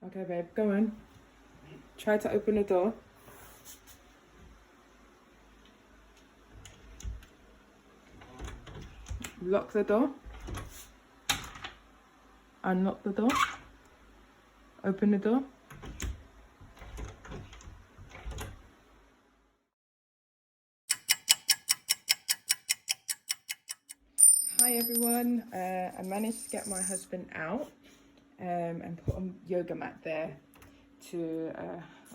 Okay, babe, go on. Try to open the door. Lock the door. Unlock the door. Open the door. Hi everyone, I managed to get my husband out and put a yoga mat there to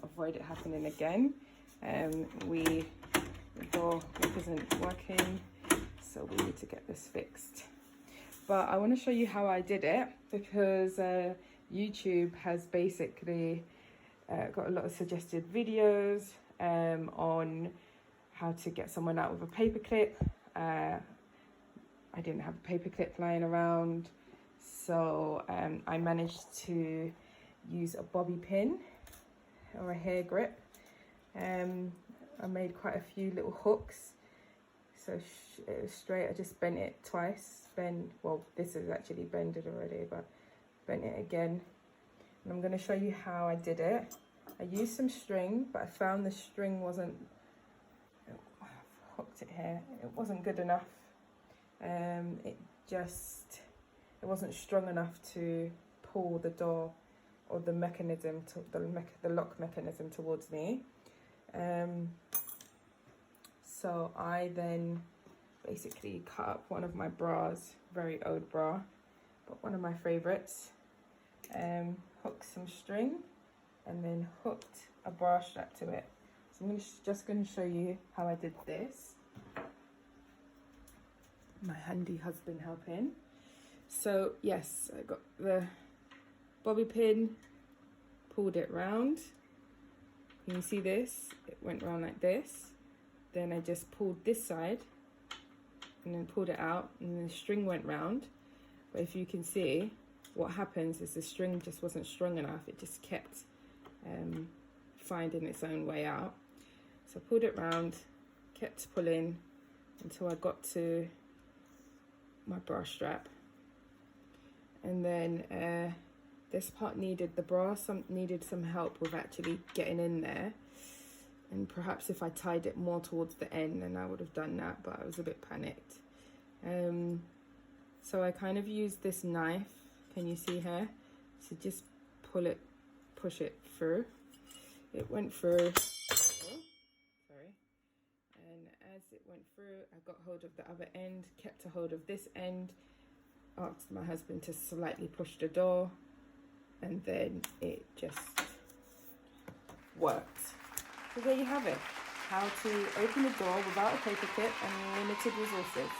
avoid it happening again. The door isn't working, so we need to get this fixed. But I want to show you how I did it because YouTube has basically got a lot of suggested videos on how to get someone out with a paperclip. I didn't have a paperclip lying around, so I managed to use a bobby pin or a hair grip. I made quite a few little hooks, so it was straight. I just bent it twice. Well, this is actually bended already, but bent it again. And I'm going to show you how I did it. I used some string, but I found the string wasn't, I've hooked it here, it wasn't good enough. It wasn't strong enough to pull the door or the mechanism, the lock mechanism towards me. So I then basically cut up one of my bras, very old bra, but one of my favorites, hooked some string and then hooked a bra strap to it. So I'm just going to show you how I did this. My handy husband helping. So yes, I got the bobby pin, pulled it round. Can you see this? It went round like this. Then I just pulled this side and then pulled it out, and the string went round. But if you can see, what happens is the string just wasn't strong enough. It just kept finding its own way out. So I pulled it round, kept pulling until I got to my bra strap, and then this part needed needed some help with actually getting in there, and perhaps if I tied it more towards the end then I would have done that, but I was a bit panicked. So I kind of used this knife, can you see here, to just push it through. It went through, and as it went through, I got hold of the other end, kept a hold of this end, asked my husband to slightly push the door, and then it just worked. So there you have it, how to open the door without a paperclip and limited resources.